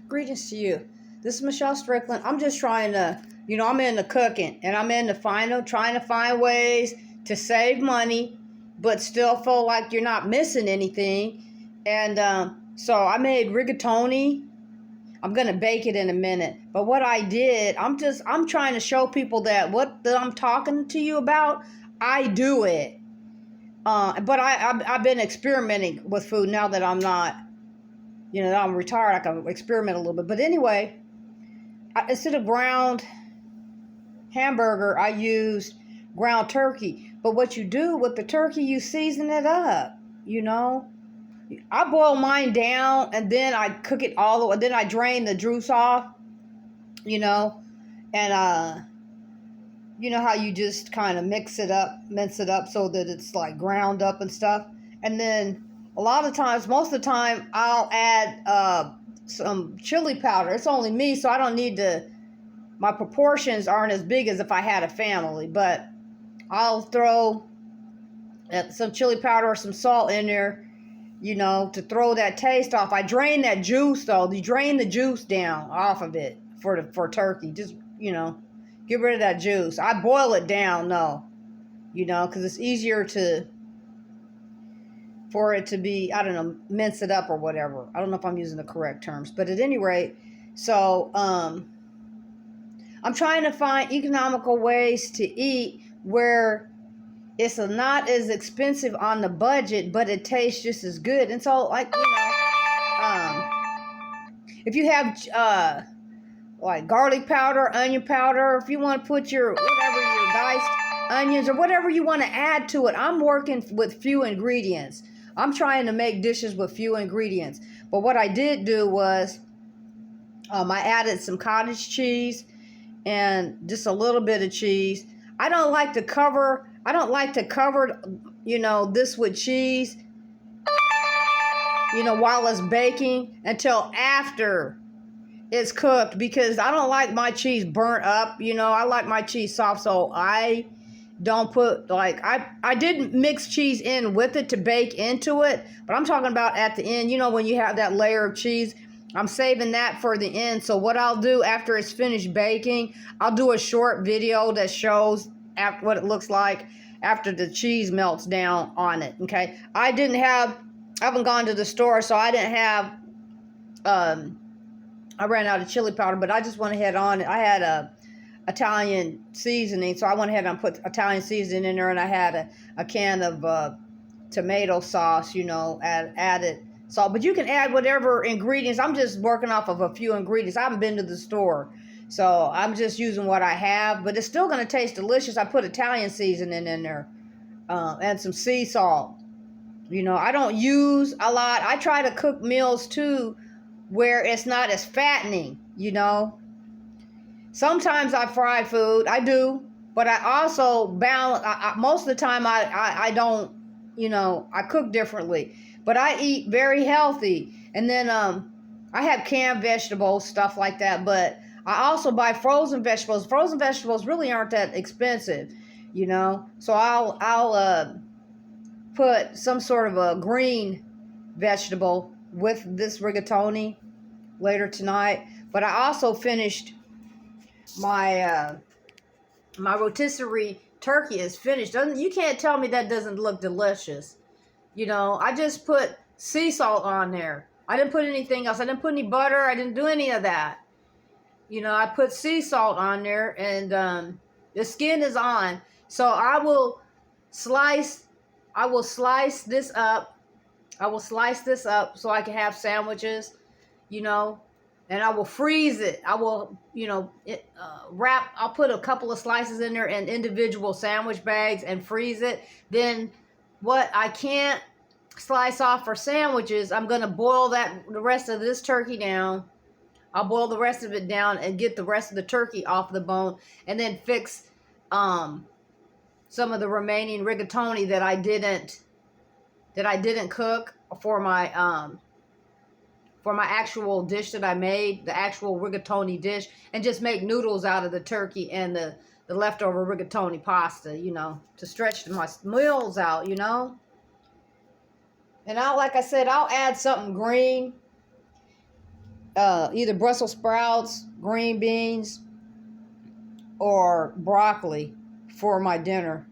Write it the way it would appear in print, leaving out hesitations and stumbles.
Greetings to you. This is Michelle Strickland. I'm just trying to, I'm into cooking and I'm into trying to find ways to save money, but still feel like you're not missing anything. And so I made rigatoni. I'm going to bake it in a minute. But what I did, I'm trying to show people that that I'm talking to you about, I do it. But I've been experimenting with food now that I'm not, now I'm retired. I can experiment a little bit. But anyway, instead of ground hamburger, I used ground turkey. But what you do with the turkey, you season it up, I boil mine down and then I cook it all the way. Then I drain the juice off, and you know how you just kind of mince it up so that it's like ground up and stuff. And then most of the time, I'll add some chili powder. It's only me, so I don't need my proportions aren't as big as if I had a family. But I'll throw some chili powder or some salt in there, to throw that taste off. I drain that juice, though. You drain the juice down off of it for turkey. Just, get rid of that juice. I boil it down, though, because it's easier for it to be, mince it up or whatever. I don't know if I'm using the correct terms. But at any rate, so I'm trying to find economical ways to eat where it's not as expensive on the budget, but it tastes just as good. And so, if you have like garlic powder, onion powder, if you want to put your diced onions or whatever you want to add to it, I'm working with few ingredients. I'm trying to make dishes with few ingredients. But what I did do was I added some cottage cheese and just a little bit of cheese. I don't like to cover, this with cheese, while it's baking until after it's cooked, because I don't like my cheese burnt up. I like my cheese soft, so I don't put, I didn't mix cheese in with it to bake into it, but I'm talking about at the end, when you have that layer of cheese, I'm saving that for the end. So what I'll do after it's finished baking, I'll do a short video that shows what it looks like after the cheese melts down on it, okay? I haven't gone to the store, so I didn't have, I ran out of chili powder, but I just went ahead on it. I had a Italian seasoning, so I went ahead and put Italian seasoning in there, and I had a can of tomato sauce, added salt. But you can add whatever ingredients. I'm just working off of a few ingredients. I haven't been to the store, so I'm just using what I have, but it's still going to taste delicious. I put Italian seasoning in there and some sea salt. I don't use a lot. I try to cook meals, too, where it's not as fattening, Sometimes I fry food. I do. But I also balance. Most of the time, I don't, I cook differently. But I eat very healthy. And then I have canned vegetables, stuff like that. But I also buy frozen vegetables. Frozen vegetables really aren't that expensive, So I'll put some sort of a green vegetable with this rigatoni later tonight. But I also finished my my rotisserie turkey is finished. You can't tell me that doesn't look delicious. I just put sea salt on there. I didn't put anything else. I didn't put any butter. I didn't do any of that. I put sea salt on there, and the skin is on. So I will slice this up. I will slice this up so I can have sandwiches, and I will freeze it. I will, I'll put a couple of slices in there in individual sandwich bags and freeze it. Then what I can't slice off for sandwiches, I'm going to boil the rest of this turkey down. I'll boil the rest of it down and get the rest of the turkey off the bone, and then fix some of the remaining rigatoni that I didn't cook for my actual dish that I made, the actual rigatoni dish, and just make noodles out of the turkey and the leftover rigatoni pasta, to stretch my meals out, And like I said, I'll add something green. either Brussels sprouts, green beans, or broccoli for my dinner,